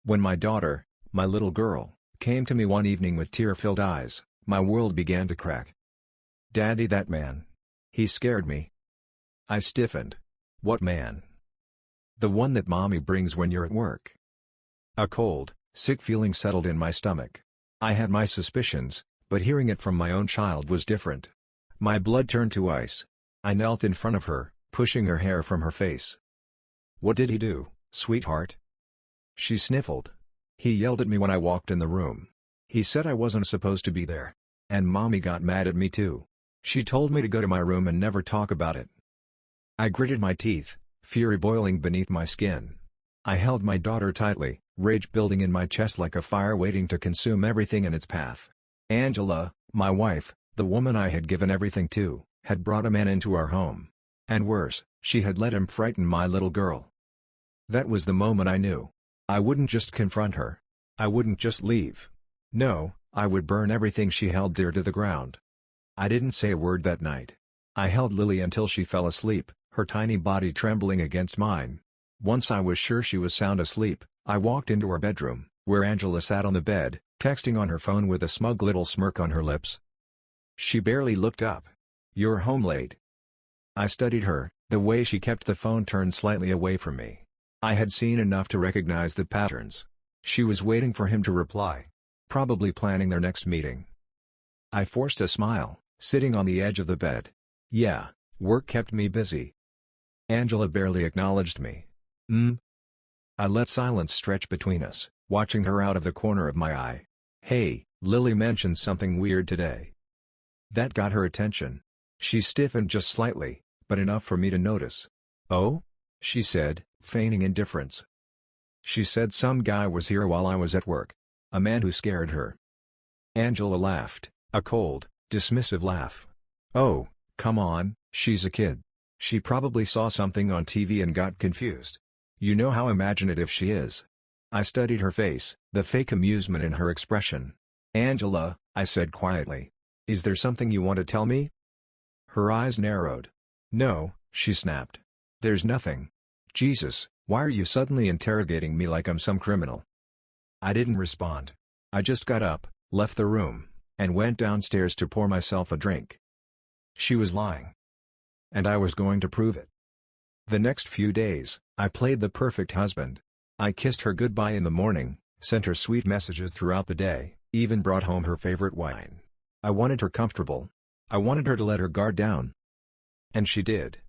When my daughter, my little girl, came to me one evening with tear-filled eyes, my world began to crack. "Daddy, that man. He scared me." I stiffened. "What man?" "The one that mommy brings when you're at work." A cold, sick feeling settled in my stomach. I had my suspicions, but hearing it from my own child was different. My blood turned to ice. I knelt in front of her, pushing her hair from her face. "What did he do, sweetheart?" She sniffled. "He yelled at me when I walked in the room. He said I wasn't supposed to be there. And mommy got mad at me too. She told me to go to my room and never talk about it." I gritted my teeth, fury boiling beneath my skin. I held my daughter tightly, rage building in my chest like a fire waiting to consume everything in its path. Angela, my wife, the woman I had given everything to, had brought a man into our home. And worse, she had let him frighten my little girl. That was the moment I knew. I wouldn't just confront her. I wouldn't just leave. No, I would burn everything she held dear to the ground. I didn't say a word that night. I held Lily until she fell asleep, her tiny body trembling against mine. Once I was sure she was sound asleep, I walked into her bedroom, where Angela sat on the bed, texting on her phone with a smug little smirk on her lips. She barely looked up. "You're home late." I studied her, the way she kept the phone turned slightly away from me. I had seen enough to recognize the patterns. She was waiting for him to reply. Probably planning their next meeting. I forced a smile, sitting on the edge of the bed. Yeah, work kept me busy. Angela barely acknowledged me. I let silence stretch between us, watching her out of the corner of my eye. "Hey, Lily mentioned something weird today." That got her attention. She stiffened just slightly, but enough for me to notice. "Oh?" she said, feigning indifference. "She said some guy was here while I was at work. A man who scared her." Angela laughed, a cold, dismissive laugh. "Oh, come on, she's a kid. She probably saw something on TV and got confused. You know how imaginative she is." I studied her face, the fake amusement in her expression. "Angela," I said quietly, "is there something you want to tell me?" Her eyes narrowed. "No," she snapped. "There's nothing." "Jesus, why are you suddenly interrogating me like I'm some criminal?" I didn't respond. I just got up, left the room, and went downstairs to pour myself a drink. She was lying. And I was going to prove it. The next few days, I played the perfect husband. I kissed her goodbye in the morning, sent her sweet messages throughout the day, even brought home her favorite wine. I wanted her comfortable. I wanted her to let her guard down. And she did.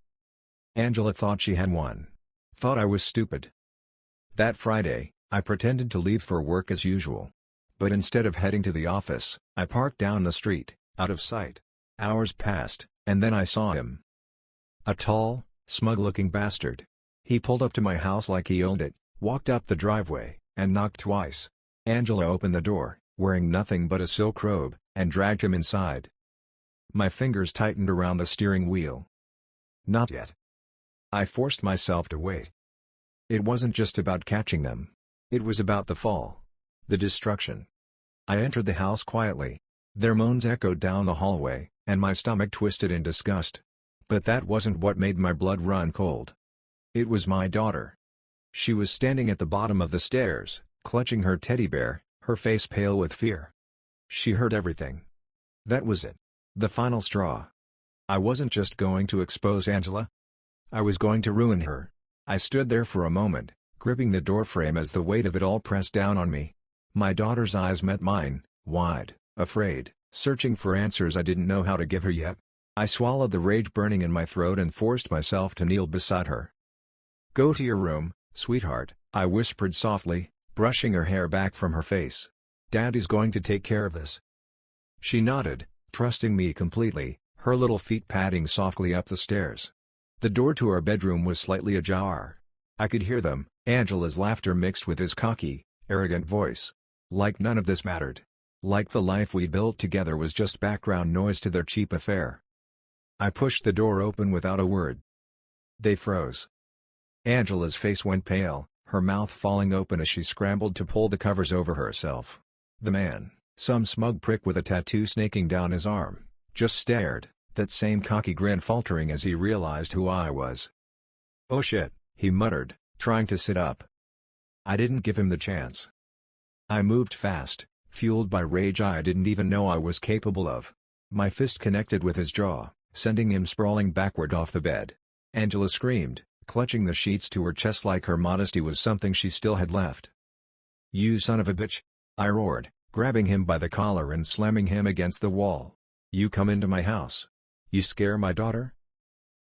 Angela thought she had won. Thought I was stupid. That Friday, I pretended to leave for work as usual. But instead of heading to the office, I parked down the street, out of sight. Hours passed, and then I saw him. A tall, smug-looking bastard. He pulled up to my house like he owned it, walked up the driveway, and knocked twice. Angela opened the door, wearing nothing but a silk robe, and dragged him inside. My fingers tightened around the steering wheel. Not yet. I forced myself to wait. It wasn't just about catching them. It was about the fall. The destruction. I entered the house quietly. Their moans echoed down the hallway, and my stomach twisted in disgust. But that wasn't what made my blood run cold. It was my daughter. She was standing at the bottom of the stairs, clutching her teddy bear, her face pale with fear. She heard everything. That was it. The final straw. I wasn't just going to expose Angela. I was going to ruin her. I stood there for a moment, gripping the doorframe as the weight of it all pressed down on me. My daughter's eyes met mine, wide, afraid, searching for answers I didn't know how to give her yet. I swallowed the rage burning in my throat and forced myself to kneel beside her. "Go to your room, sweetheart," I whispered softly, brushing her hair back from her face. "Daddy's going to take care of this." She nodded, trusting me completely, her little feet padding softly up the stairs. The door to our bedroom was slightly ajar. I could hear them, Angela's laughter mixed with his cocky, arrogant voice. Like none of this mattered. Like the life we built together was just background noise to their cheap affair. I pushed the door open without a word. They froze. Angela's face went pale, her mouth falling open as she scrambled to pull the covers over herself. The man, some smug prick with a tattoo snaking down his arm, just stared, that same cocky grin faltering as he realized who I was. "Oh shit," he muttered, trying to sit up. I didn't give him the chance. I moved fast, fueled by rage I didn't even know I was capable of. My fist connected with his jaw, sending him sprawling backward off the bed. Angela screamed, clutching the sheets to her chest like her modesty was something she still had left. "You son of a bitch!" I roared, grabbing him by the collar and slamming him against the wall. "You come into my house. You scare my daughter?"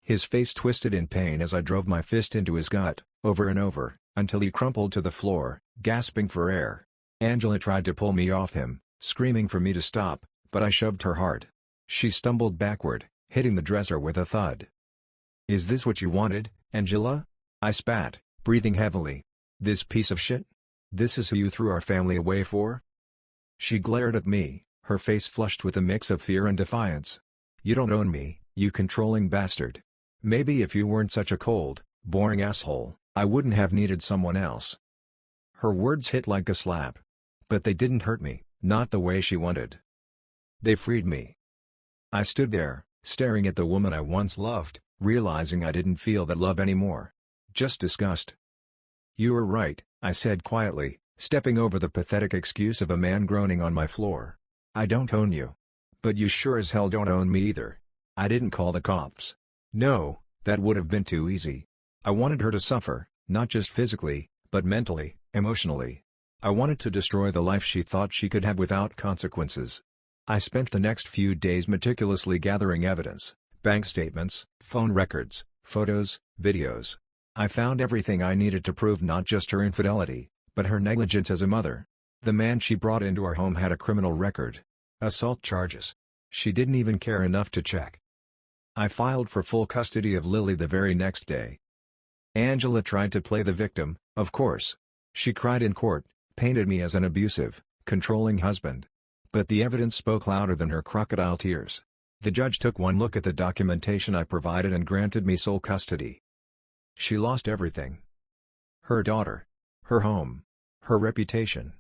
His face twisted in pain as I drove my fist into his gut, over and over, until he crumpled to the floor, gasping for air. Angela tried to pull me off him, screaming for me to stop, but I shoved her hard. She stumbled backward, hitting the dresser with a thud. "Is this what you wanted, Angela?" I spat, breathing heavily. "This piece of shit? This is who you threw our family away for?" She glared at me, her face flushed with a mix of fear and defiance. "You don't own me, you controlling bastard. Maybe if you weren't such a cold, boring asshole, I wouldn't have needed someone else." Her words hit like a slap. But they didn't hurt me, not the way she wanted. They freed me. I stood there, staring at the woman I once loved, realizing I didn't feel that love anymore. Just disgust. "You were right," I said quietly, stepping over the pathetic excuse of a man groaning on my floor. "I don't own you. But you sure as hell don't own me either." I didn't call the cops. No, that would have been too easy. I wanted her to suffer, not just physically, but mentally, emotionally. I wanted to destroy the life she thought she could have without consequences. I spent the next few days meticulously gathering evidence, bank statements, phone records, photos, videos. I found everything I needed to prove not just her infidelity, but her negligence as a mother. The man she brought into our home had a criminal record. Assault charges. She didn't even care enough to check. I filed for full custody of Lily the very next day. Angela tried to play the victim, of course. She cried in court, painted me as an abusive, controlling husband. But the evidence spoke louder than her crocodile tears. The judge took one look at the documentation I provided and granted me sole custody. She lost everything. Her daughter. Her home. Her reputation.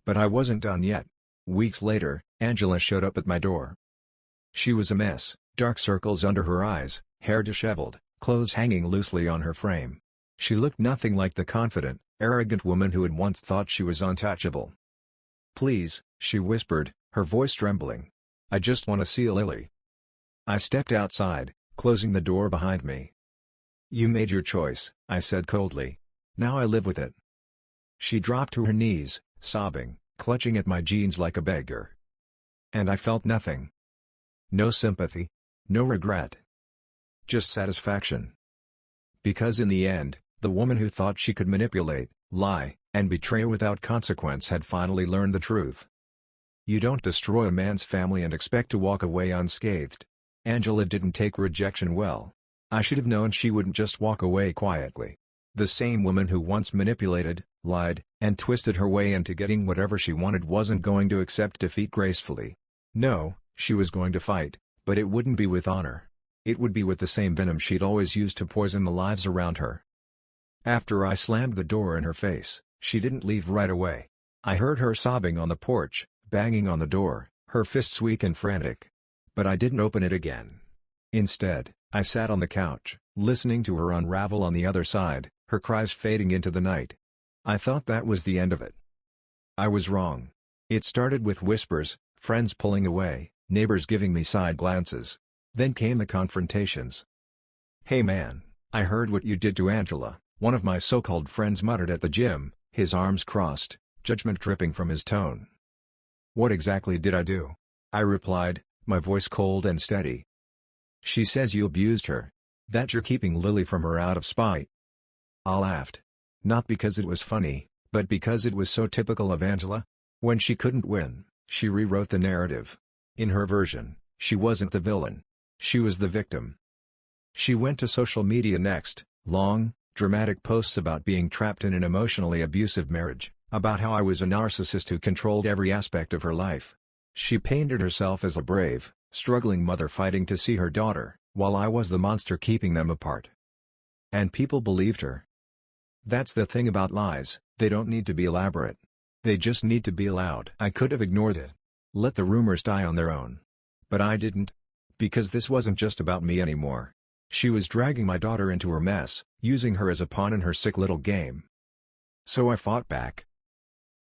But I wasn't done yet. Weeks later, Angela showed up at my door. She was a mess, dark circles under her eyes, hair disheveled, clothes hanging loosely on her frame. She looked nothing like the confident, arrogant woman who had once thought she was untouchable. "Please," she whispered, her voice trembling. "I just want to see Lily." I stepped outside, closing the door behind me. "You made your choice," I said coldly. "Now I live with it." She dropped to her knees, sobbing, clutching at my jeans like a beggar. And I felt nothing. No sympathy. No regret. Just satisfaction. Because in the end, the woman who thought she could manipulate, lie, and betray without consequence had finally learned the truth. You don't destroy a man's family and expect to walk away unscathed. Angela didn't take rejection well. I should have known she wouldn't just walk away quietly. The same woman who once manipulated, lied, and twisted her way into getting whatever she wanted wasn't going to accept defeat gracefully. No, she was going to fight, but it wouldn't be with honor. It would be with the same venom she'd always used to poison the lives around her. After I slammed the door in her face, she didn't leave right away. I heard her sobbing on the porch, banging on the door, her fists weak and frantic. But I didn't open it again. Instead, I sat on the couch, listening to her unravel on the other side, her cries fading into the night. I thought that was the end of it. I was wrong. It started with whispers, friends pulling away, neighbors giving me side glances. Then came the confrontations. "Hey man, I heard what you did to Angela," one of my so-called friends muttered at the gym, his arms crossed, judgment dripping from his tone. "What exactly did I do?" I replied, my voice cold and steady. "She says you abused her. That you're keeping Lily from her out of spite." I laughed. Not because it was funny, but because it was so typical of Angela. When she couldn't win, she rewrote the narrative. In her version, she wasn't the villain. She was the victim. She went to social media next, long, dramatic posts about being trapped in an emotionally abusive marriage, about how I was a narcissist who controlled every aspect of her life. She painted herself as a brave, struggling mother fighting to see her daughter, while I was the monster keeping them apart. And people believed her. That's the thing about lies, they don't need to be elaborate. They just need to be allowed. I could have ignored it. Let the rumors die on their own. But I didn't. Because this wasn't just about me anymore. She was dragging my daughter into her mess, using her as a pawn in her sick little game. So I fought back.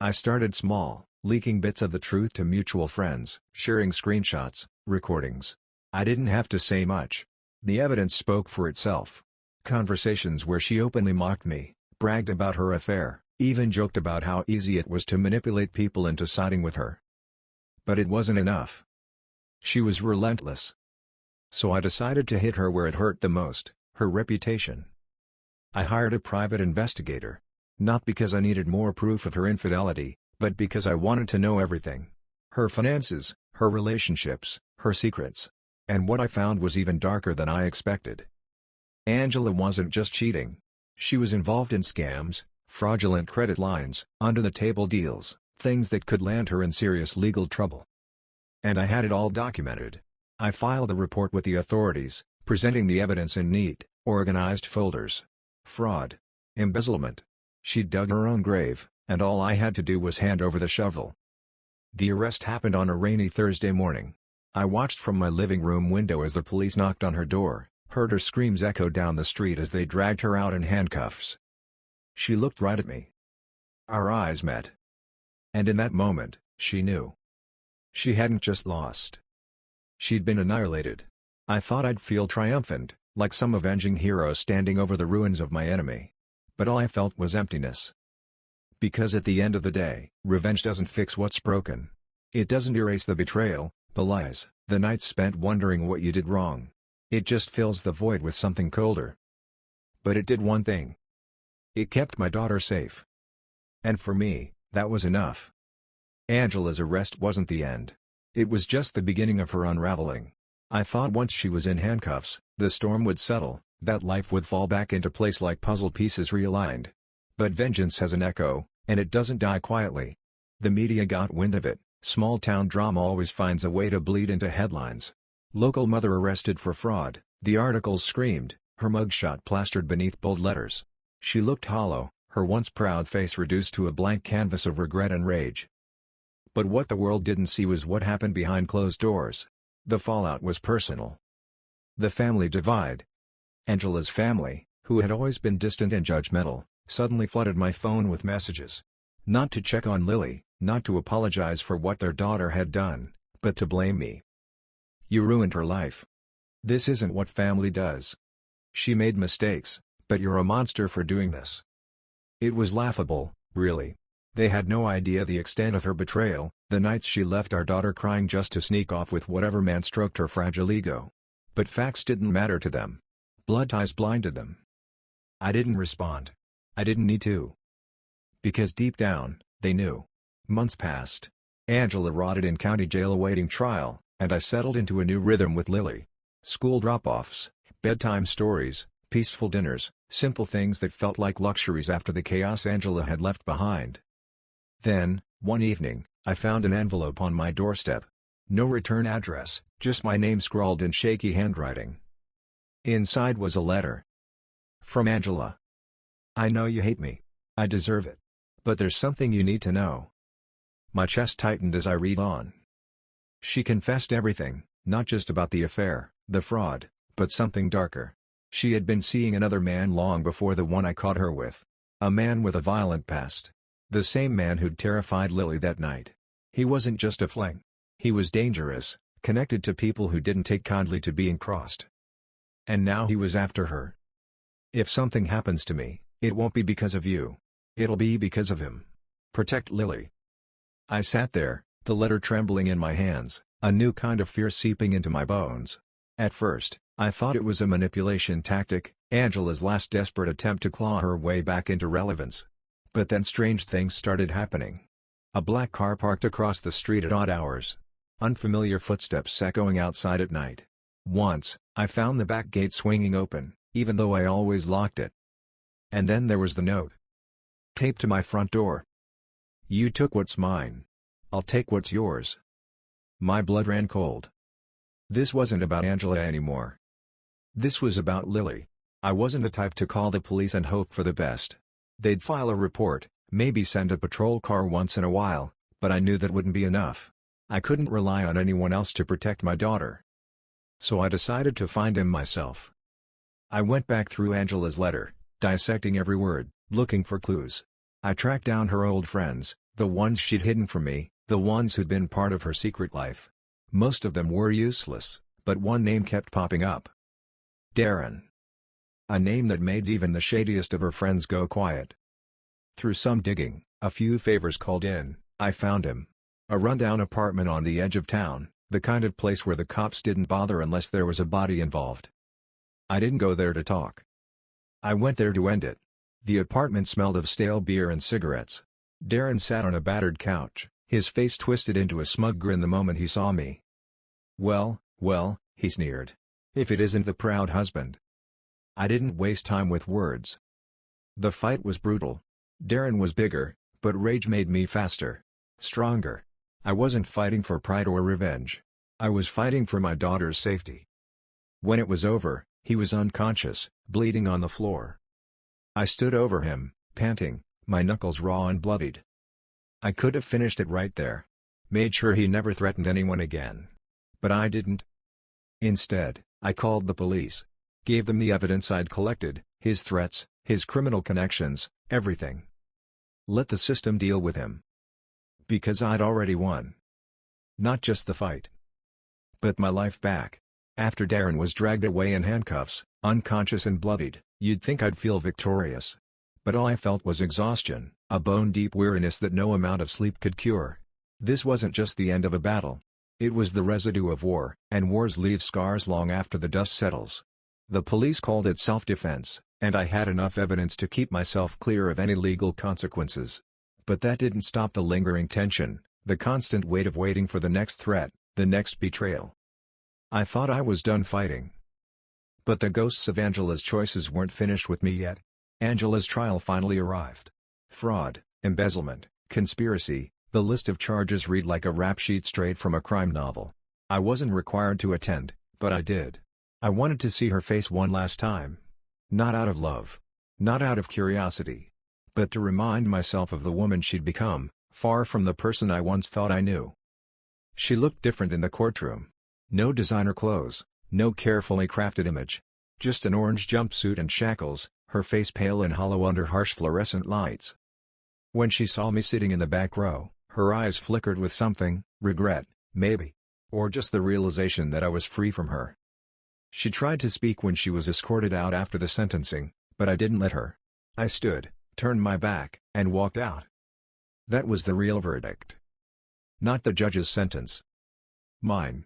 I started small, leaking bits of the truth to mutual friends, sharing screenshots, recordings. I didn't have to say much. The evidence spoke for itself. Conversations where she openly mocked me, bragged about her affair, even joked about how easy it was to manipulate people into siding with her. But it wasn't enough. She was relentless. So I decided to hit her where it hurt the most, her reputation. I hired a private investigator. Not because I needed more proof of her infidelity, but because I wanted to know everything. Her finances, her relationships, her secrets. And what I found was even darker than I expected. Angela wasn't just cheating. She was involved in scams, fraudulent credit lines, under-the-table deals, things that could land her in serious legal trouble. And I had it all documented. I filed a report with the authorities, presenting the evidence in neat, organized folders. Fraud. Embezzlement. She'd dug her own grave, and all I had to do was hand over the shovel. The arrest happened on a rainy Thursday morning. I watched from my living room window as the police knocked on her door, heard her screams echo down the street as they dragged her out in handcuffs. She looked right at me. Our eyes met. And in that moment, she knew. She hadn't just lost. She'd been annihilated. I thought I'd feel triumphant, like some avenging hero standing over the ruins of my enemy. But all I felt was emptiness. Because at the end of the day, revenge doesn't fix what's broken. It doesn't erase the betrayal, the lies, the nights spent wondering what you did wrong. It just fills the void with something colder. But it did one thing. It kept my daughter safe. And for me, that was enough. Angela's arrest wasn't the end. It was just the beginning of her unraveling. I thought once she was in handcuffs, the storm would settle, that life would fall back into place like puzzle pieces realigned. But vengeance has an echo, and it doesn't die quietly. The media got wind of it. Small-town drama always finds a way to bleed into headlines. Local mother arrested for fraud, the articles screamed, her mugshot plastered beneath bold letters. She looked hollow, her once proud face reduced to a blank canvas of regret and rage. But what the world didn't see was what happened behind closed doors. The fallout was personal. The family divide. Angela's family, who had always been distant and judgmental, suddenly flooded my phone with messages. Not to check on Lily, not to apologize for what their daughter had done, but to blame me. You ruined her life. This isn't what family does. She made mistakes, but you're a monster for doing this. It was laughable, really. They had no idea the extent of her betrayal, the nights she left our daughter crying just to sneak off with whatever man stroked her fragile ego. But facts didn't matter to them. Blood ties blinded them. I didn't respond. I didn't need to. Because deep down, they knew. Months passed. Angela rotted in county jail awaiting trial, and I settled into a new rhythm with Lily. School drop-offs, bedtime stories, peaceful dinners, simple things that felt like luxuries after the chaos Angela had left behind. Then, one evening, I found an envelope on my doorstep. No return address, just my name scrawled in shaky handwriting. Inside was a letter. From Angela. I know you hate me. I deserve it. But there's something you need to know. My chest tightened as I read on. She confessed everything, not just about the affair, the fraud, but something darker. She had been seeing another man long before the one I caught her with. A man with a violent past. The same man who'd terrified Lily that night. He wasn't just a fling. He was dangerous, connected to people who didn't take kindly to being crossed. And now he was after her. If something happens to me, it won't be because of you. It'll be because of him. Protect Lily. I sat there, the letter trembling in my hands, a new kind of fear seeping into my bones. At first, I thought it was a manipulation tactic, Angela's last desperate attempt to claw her way back into relevance. But then strange things started happening. A black car parked across the street at odd hours. Unfamiliar footsteps echoing outside at night. Once, I found the back gate swinging open, even though I always locked it. And then there was the note. Taped to my front door. You took what's mine. I'll take what's yours. My blood ran cold. This wasn't about Angela anymore. This was about Lily. I wasn't the type to call the police and hope for the best. They'd file a report, maybe send a patrol car once in a while, but I knew that wouldn't be enough. I couldn't rely on anyone else to protect my daughter. So I decided to find him myself. I went back through Angela's letter, dissecting every word, looking for clues. I tracked down her old friends, the ones she'd hidden from me, the ones who'd been part of her secret life. Most of them were useless, but one name kept popping up. Darren. A name that made even the shadiest of her friends go quiet. Through some digging, a few favors called in, I found him. A rundown apartment on the edge of town, the kind of place where the cops didn't bother unless there was a body involved. I didn't go there to talk. I went there to end it. The apartment smelled of stale beer and cigarettes. Darren sat on a battered couch, his face twisted into a smug grin the moment he saw me. Well, he sneered. If it isn't the proud husband. I didn't waste time with words. The fight was brutal. Darren was bigger, but rage made me faster. Stronger. I wasn't fighting for pride or revenge. I was fighting for my daughter's safety. When it was over, he was unconscious, bleeding on the floor. I stood over him, panting, my knuckles raw and bloodied. I could have finished it right there. Made sure he never threatened anyone again. But I didn't. Instead, I called the police. Gave them the evidence I'd collected, his threats, his criminal connections, everything. Let the system deal with him. Because I'd already won. Not just the fight, but my life back. After Darren was dragged away in handcuffs, unconscious and bloodied, you'd think I'd feel victorious. But all I felt was exhaustion, a bone-deep weariness that no amount of sleep could cure. This wasn't just the end of a battle. It was the residue of war, and wars leave scars long after the dust settles. The police called it self-defense, and I had enough evidence to keep myself clear of any legal consequences. But that didn't stop the lingering tension, the constant weight of waiting for the next threat, the next betrayal. I thought I was done fighting. But the ghosts of Angela's choices weren't finished with me yet. Angela's trial finally arrived. Fraud, embezzlement, conspiracy, the list of charges read like a rap sheet straight from a crime novel. I wasn't required to attend, but I did. I wanted to see her face one last time. Not out of love. Not out of curiosity. But to remind myself of the woman she'd become, far from the person I once thought I knew. She looked different in the courtroom. No designer clothes, no carefully crafted image. Just an orange jumpsuit and shackles, her face pale and hollow under harsh fluorescent lights. When she saw me sitting in the back row, her eyes flickered with something, regret, maybe. Or just the realization that I was free from her. She tried to speak when she was escorted out after the sentencing, but I didn't let her. I stood, turned my back, and walked out. That was the real verdict. Not the judge's sentence. Mine.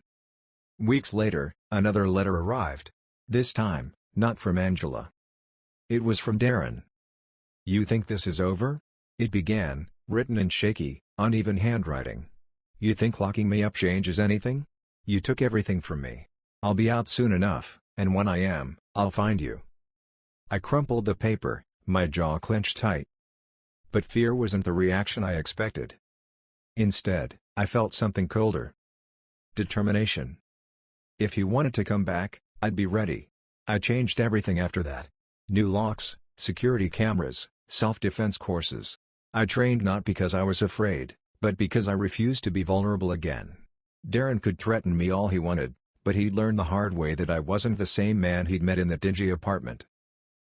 Weeks later, another letter arrived. This time, not from Angela. It was from Darren. "You think this is over?" It began, written in shaky, uneven handwriting. "You think locking me up changes anything? You took everything from me. I'll be out soon enough, and when I am, I'll find you." I crumpled the paper, my jaw clenched tight. But fear wasn't the reaction I expected. Instead, I felt something colder. Determination. If he wanted to come back, I'd be ready. I changed everything after that. New locks, security cameras, self-defense courses. I trained not because I was afraid, but because I refused to be vulnerable again. Darren could threaten me all he wanted, but he'd learned the hard way that I wasn't the same man he'd met in the dingy apartment.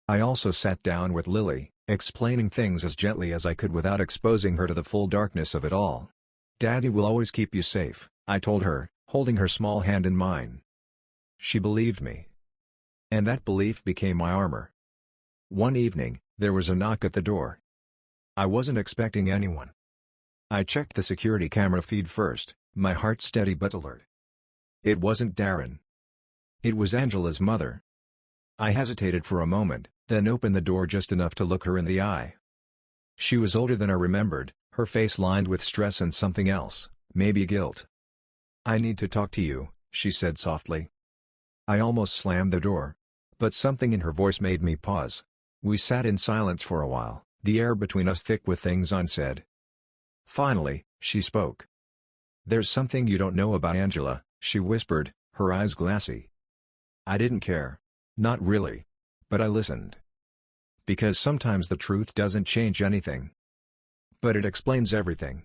I also sat down with Lily, explaining things as gently as I could without exposing her to the full darkness of it all. "Daddy will always keep you safe," I told her, holding her small hand in mine. She believed me. And that belief became my armor. One evening, there was a knock at the door. I wasn't expecting anyone. I checked the security camera feed first, my heart steady but alert. It wasn't Darren. It was Angela's mother. I hesitated for a moment, then opened the door just enough to look her in the eye. She was older than I remembered, her face lined with stress and something else, maybe guilt. "I need to talk to you," she said softly. I almost slammed the door. But something in her voice made me pause. We sat in silence for a while, the air between us thick with things unsaid. Finally, she spoke. "There's something you don't know about Angela," she whispered, her eyes glassy. I didn't care. Not really. But I listened. Because sometimes the truth doesn't change anything. But it explains everything.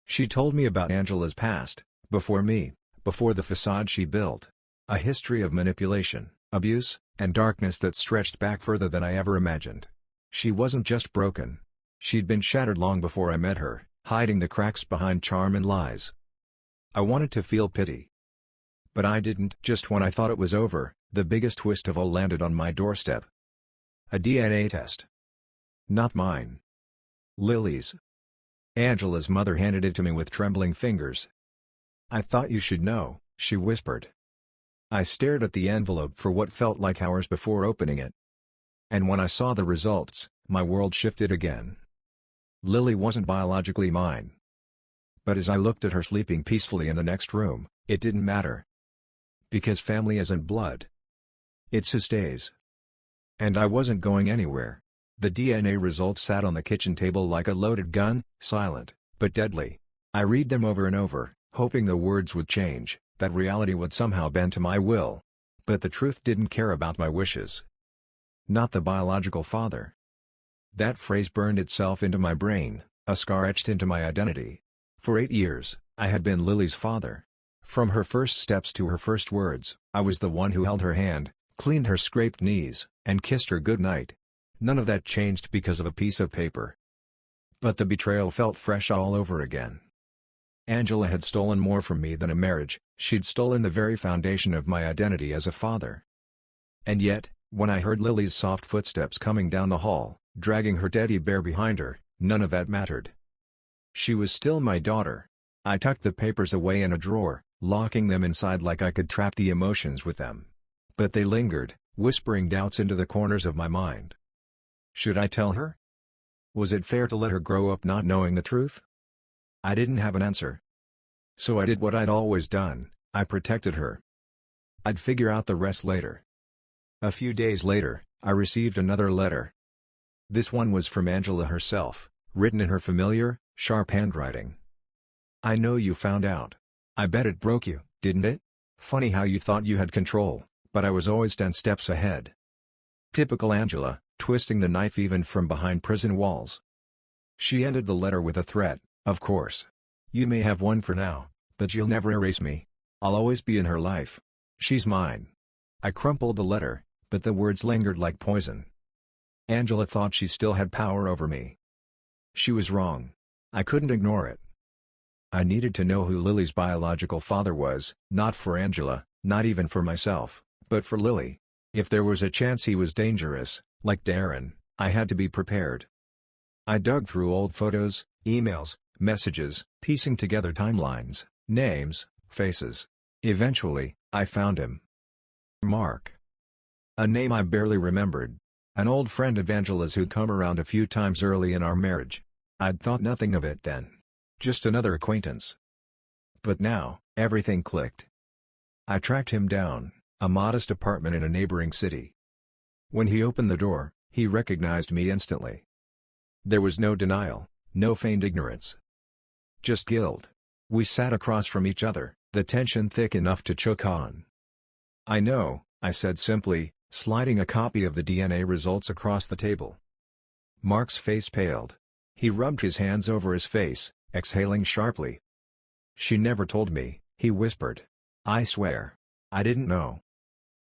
She told me about Angela's past, before me, before the facade she built. A history of manipulation, abuse, and darkness that stretched back further than I ever imagined. She wasn't just broken. She'd been shattered long before I met her, hiding the cracks behind charm and lies. I wanted to feel pity. But I didn't. Just when I thought it was over, the biggest twist of all landed on my doorstep. A DNA test. Not mine. Lily's. Angela's mother handed it to me with trembling fingers. "I thought you should know," she whispered. I stared at the envelope for what felt like hours before opening it. And when I saw the results, my world shifted again. Lily wasn't biologically mine. But as I looked at her sleeping peacefully in the next room, it didn't matter. Because family isn't blood. It's who stays. And I wasn't going anywhere. The DNA results sat on the kitchen table like a loaded gun, silent, but deadly. I read them over and over, hoping the words would change, that reality would somehow bend to my will. But the truth didn't care about my wishes. Not the biological father. That phrase burned itself into my brain, a scar etched into my identity. For 8 years, I had been Lily's father. From her first steps to her first words, I was the one who held her hand, cleaned her scraped knees, and kissed her goodnight. None of that changed because of a piece of paper. But the betrayal felt fresh all over again. Angela had stolen more from me than a marriage, she'd stolen the very foundation of my identity as a father. And yet, when I heard Lily's soft footsteps coming down the hall, dragging her teddy bear behind her, none of that mattered. She was still my daughter. I tucked the papers away in a drawer, locking them inside like I could trap the emotions with them. But they lingered, whispering doubts into the corners of my mind. Should I tell her? Was it fair to let her grow up not knowing the truth? I didn't have an answer. So I did what I'd always done, I protected her. I'd figure out the rest later. A few days later, I received another letter. This one was from Angela herself, written in her familiar, sharp handwriting. "I know you found out. I bet it broke you, didn't it? Funny how you thought you had control, but I was always 10 steps ahead." Typical Angela, twisting the knife even from behind prison walls. She ended the letter with a threat, "Of course. You may have one for now, but you'll never erase me. I'll always be in her life. She's mine." I crumpled the letter, but the words lingered like poison. Angela thought she still had power over me. She was wrong. I couldn't ignore it. I needed to know who Lily's biological father was, not for Angela, not even for myself, but for Lily. If there was a chance he was dangerous, like Darren, I had to be prepared. I dug through old photos, emails, messages, piecing together timelines, names, faces. Eventually, I found him. Mark. A name I barely remembered. An old friend of Angela's who'd come around a few times early in our marriage. I'd thought nothing of it then. Just another acquaintance. But now, everything clicked. I tracked him down, a modest apartment in a neighboring city. When he opened the door, he recognized me instantly. There was no denial, no feigned ignorance. Just guilt. We sat across from each other, the tension thick enough to choke on. "I know," I said simply, sliding a copy of the DNA results across the table. Mark's face paled. He rubbed his hands over his face, exhaling sharply. "She never told me," he whispered. "I swear. I didn't know."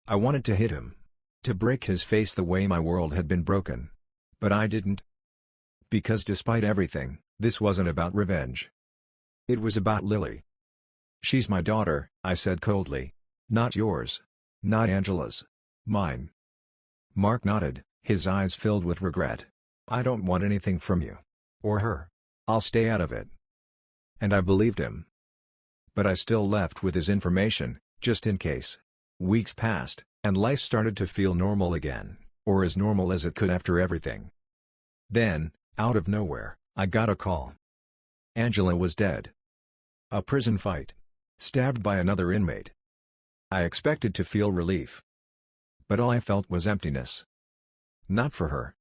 I wanted to hit him. To break his face the way my world had been broken. But I didn't. Because despite everything, this wasn't about revenge. It was about Lily. "She's my daughter," I said coldly. "Not yours. Not Angela's. Mine." Mark nodded, his eyes filled with regret. "I don't want anything from you. Or her. I'll stay out of it." And I believed him. But I still left with his information, just in case. Weeks passed, and life started to feel normal again, or as normal as it could after everything. Then, out of nowhere, I got a call. Angela was dead. A prison fight. Stabbed by another inmate. I expected to feel relief. But all I felt was emptiness. Not for her.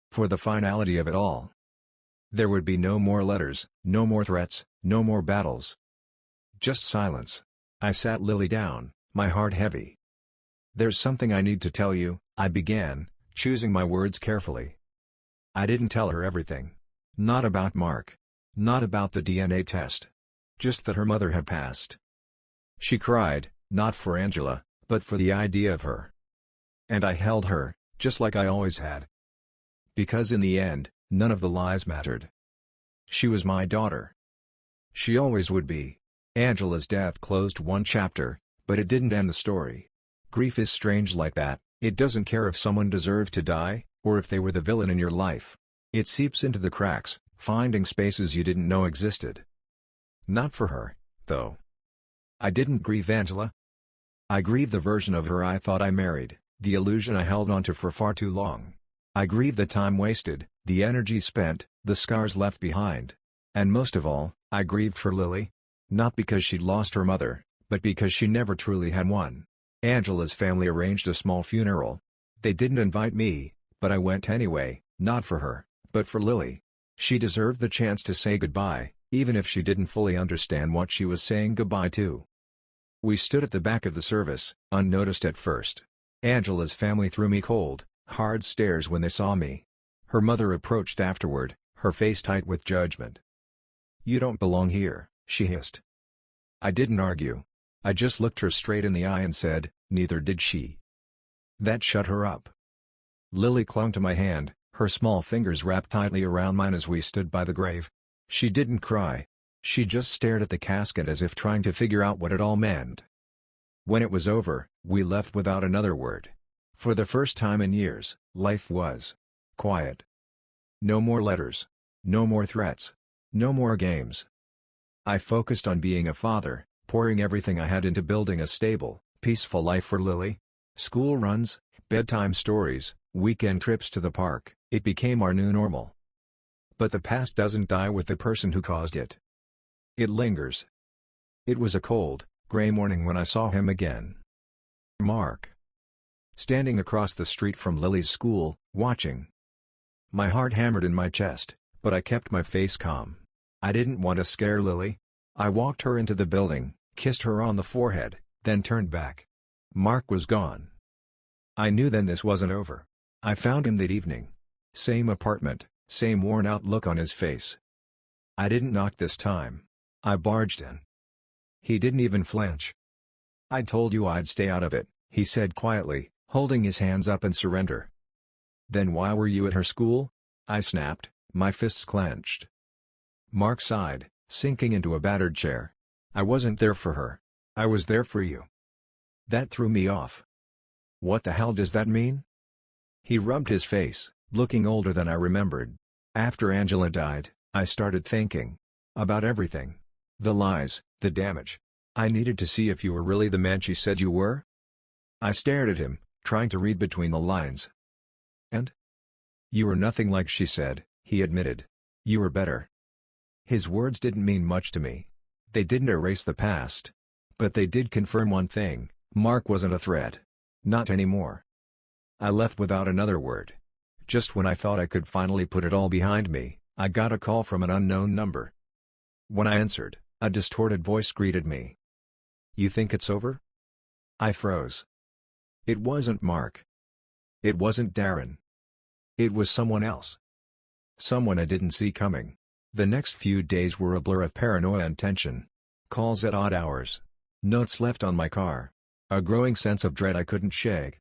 For the finality of it all. There would be no more letters, no more threats, no more battles. Just silence. I sat Lily down, my heart heavy. "There's something I need to tell you," I began, choosing my words carefully. I didn't tell her everything. Not about Mark. Not about the DNA test. Just that her mother had passed. She cried, not for Angela, but for the idea of her. And I held her, just like I always had. Because in the end, None of the lies mattered. She was my daughter. She always would be. Angela's death closed one chapter, but it didn't end the story. Grief is strange like that. It doesn't care if someone deserved to die, or if they were the villain in your life. It seeps into the cracks, finding spaces you didn't know existed. Not for her, though. I didn't grieve Angela. I grieve the version of her I thought I married, the illusion I held onto for far too long. I grieve the time wasted, the energy spent, the scars left behind. And most of all, I grieved for Lily. Not because she'd lost her mother, but because she never truly had one. Angela's family arranged a small funeral. They didn't invite me, but I went anyway, not for her, but for Lily. She deserved the chance to say goodbye, even if she didn't fully understand what she was saying goodbye to. We stood at the back of the service, unnoticed at first. Angela's family threw me cold, hard stares when they saw me. Her mother approached afterward, her face tight with judgment. "You don't belong here," she hissed. I didn't argue. I just looked her straight in the eye and said, "Neither did she." That shut her up. Lily clung to my hand, her small fingers wrapped tightly around mine as we stood by the grave. She didn't cry. She just stared at the casket as if trying to figure out what it all meant. When it was over, we left without another word. For the first time in years, life was quiet. No more letters. No more threats. No more games. I focused on being a father, pouring everything I had into building a stable, peaceful life for Lily. School runs, bedtime stories, weekend trips to the park, it became our new normal. But the past doesn't die with the person who caused it. It lingers. It was a cold, gray morning when I saw him again. Mark. Standing across the street from Lily's school, watching. My heart hammered in my chest, but I kept my face calm. I didn't want to scare Lily. I walked her into the building, kissed her on the forehead, then turned back. Mark was gone. I knew then this wasn't over. I found him that evening. Same apartment, same worn-out look on his face. I didn't knock this time. I barged in. He didn't even flinch. "I told you I'd stay out of it," he said quietly, holding his hands up in surrender. "Then why were you at her school?" I snapped, my fists clenched. Mark sighed, sinking into a battered chair. "I wasn't there for her. I was there for you." That threw me off. What the hell does that mean? He rubbed his face, looking older than I remembered. After Angela died, I started thinking about everything. The lies, the damage. I needed to see if you were really the man she said you were. I stared at him, trying to read between the lines. "And? You were nothing like she said," he admitted. "You were better." His words didn't mean much to me. They didn't erase the past. But they did confirm one thing: Mark wasn't a threat. Not anymore. I left without another word. Just when I thought I could finally put it all behind me, I got a call from an unknown number. When I answered, a distorted voice greeted me. "You think it's over?" I froze. It wasn't Mark. It wasn't Darren. It was someone else. Someone I didn't see coming. The next few days were a blur of paranoia and tension. Calls at odd hours. Notes left on my car. A growing sense of dread I couldn't shake.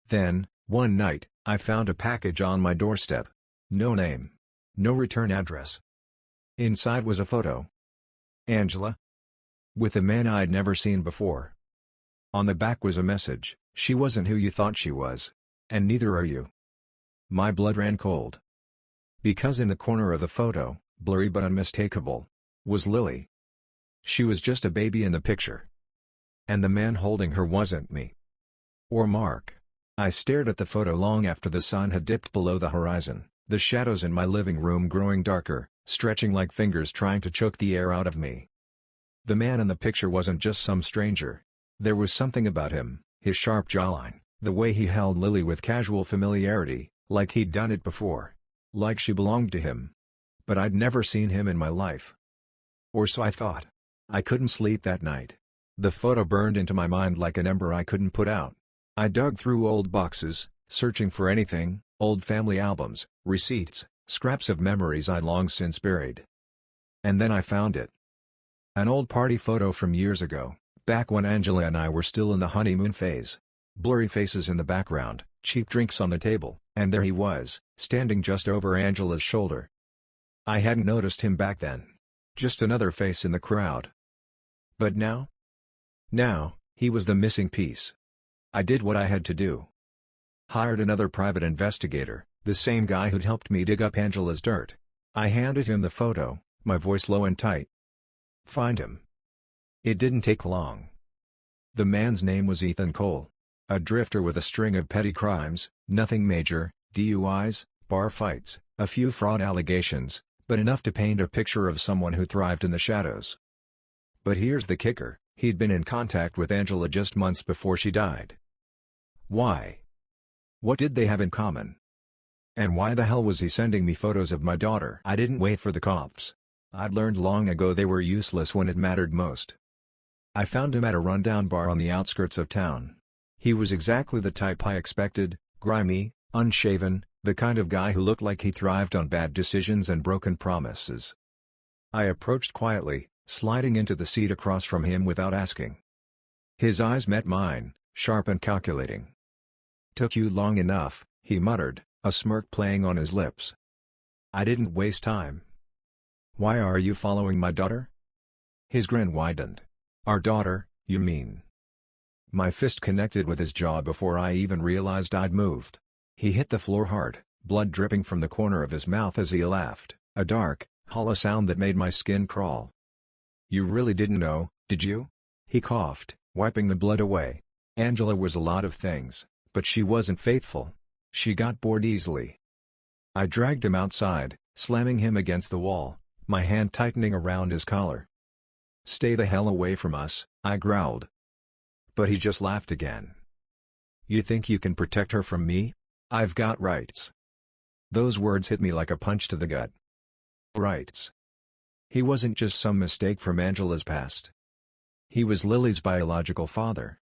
Then, one night, I found a package on my doorstep. No name. No return address. Inside was a photo. Angela. With a man I'd never seen before. On the back was a message: "She wasn't who you thought she was. And neither are you." My blood ran cold. Because in the corner of the photo, blurry but unmistakable, was Lily. She was just a baby in the picture. And the man holding her wasn't me. Or Mark. I stared at the photo long after the sun had dipped below the horizon, the shadows in my living room growing darker, stretching like fingers trying to choke the air out of me. The man in the picture wasn't just some stranger. There was something about him, his sharp jawline, the way he held Lily with casual familiarity, like he'd done it before. Like she belonged to him. But I'd never seen him in my life. Or so I thought. I couldn't sleep that night. The photo burned into my mind like an ember I couldn't put out. I dug through old boxes, searching for anything: old family albums, receipts, scraps of memories I'd long since buried. And then I found it. An old party photo from years ago, back when Angela and I were still in the honeymoon phase. Blurry faces in the background, cheap drinks on the table, and there he was, standing just over Angela's shoulder. I hadn't noticed him back then. Just another face in the crowd. But now? Now, he was the missing piece. I did what I had to do. Hired another private investigator, the same guy who'd helped me dig up Angela's dirt. I handed him the photo, my voice low and tight. Find him. It didn't take long. The man's name was Ethan Cole. A drifter with a string of petty crimes, nothing major, DUIs, bar fights, a few fraud allegations, but enough to paint a picture of someone who thrived in the shadows. But here's the kicker, he'd been in contact with Angela just months before she died. Why? What did they have in common? And why the hell was he sending me photos of my daughter? I didn't wait for the cops. I'd learned long ago they were useless when it mattered most. I found him at a rundown bar on the outskirts of town. He was exactly the type I expected, grimy, unshaven, the kind of guy who looked like he thrived on bad decisions and broken promises. I approached quietly, sliding into the seat across from him without asking. His eyes met mine, sharp and calculating. "Took you long enough," he muttered, a smirk playing on his lips. I didn't waste time. "Why are you following my daughter?" His grin widened. "Our daughter, you mean?" My fist connected with his jaw before I even realized I'd moved. He hit the floor hard, blood dripping from the corner of his mouth as he laughed, a dark, hollow sound that made my skin crawl. "You really didn't know, did you?" He coughed, wiping the blood away. "Angela was a lot of things, but she wasn't faithful. She got bored easily." I dragged him outside, slamming him against the wall, my hand tightening around his collar. "Stay the hell away from us," I growled. But he just laughed again. "You think you can protect her from me? I've got rights." Those words hit me like a punch to the gut. Rights. He wasn't just some mistake from Angela's past. He was Lily's biological father.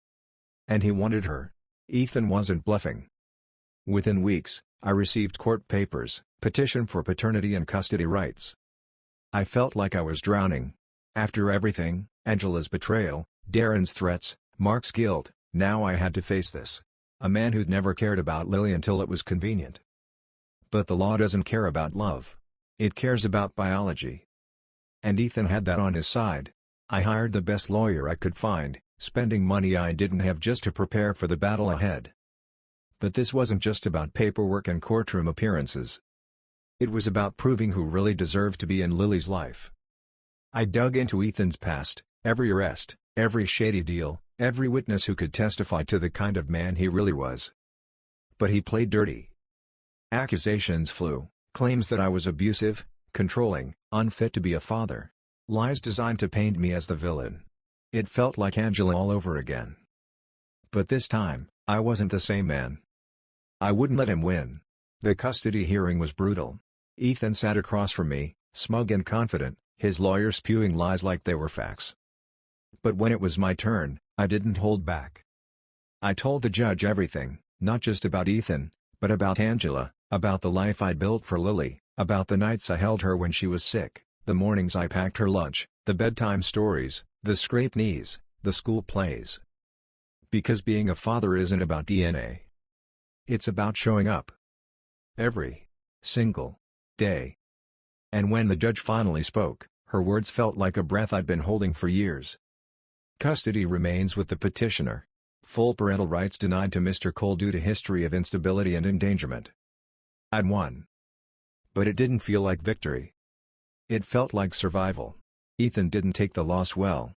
And he wanted her. Ethan wasn't bluffing. Within weeks, I received court papers, petition for paternity and custody rights. I felt like I was drowning. After everything, Angela's betrayal, Darren's threats, Mark's guilt, now I had to face this. A man who'd never cared about Lily until it was convenient. But the law doesn't care about love. It cares about biology. And Ethan had that on his side. I hired the best lawyer I could find, spending money I didn't have just to prepare for the battle ahead. But this wasn't just about paperwork and courtroom appearances. It was about proving who really deserved to be in Lily's life. I dug into Ethan's past, every arrest, every shady deal, every witness who could testify to the kind of man he really was. But he played dirty. Accusations flew, claims that I was abusive, controlling, unfit to be a father. Lies designed to paint me as the villain. It felt like Angela all over again. But this time, I wasn't the same man. I wouldn't let him win. The custody hearing was brutal. Ethan sat across from me, smug and confident, his lawyer spewing lies like they were facts. But when it was my turn, I didn't hold back. I told the judge everything, not just about Ethan, but about Angela, about the life I'd built for Lily, about the nights I held her when she was sick, the mornings I packed her lunch, the bedtime stories, the scraped knees, the school plays. Because being a father isn't about DNA. It's about showing up. Every single day. And when the judge finally spoke, her words felt like a breath I'd been holding for years. Custody remains with the petitioner. Full parental rights denied to Mr. Cole due to history of instability and endangerment. I'd won. But it didn't feel like victory. It felt like survival. Ethan didn't take the loss well.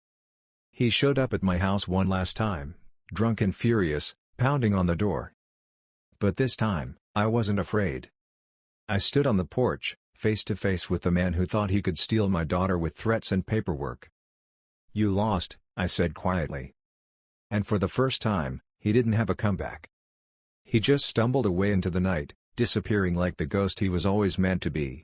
He showed up at my house one last time, drunk and furious, pounding on the door. But this time, I wasn't afraid. I stood on the porch, face to face with the man who thought he could steal my daughter with threats and paperwork. "You lost," I said quietly. And for the first time, he didn't have a comeback. He just stumbled away into the night, disappearing like the ghost he was always meant to be.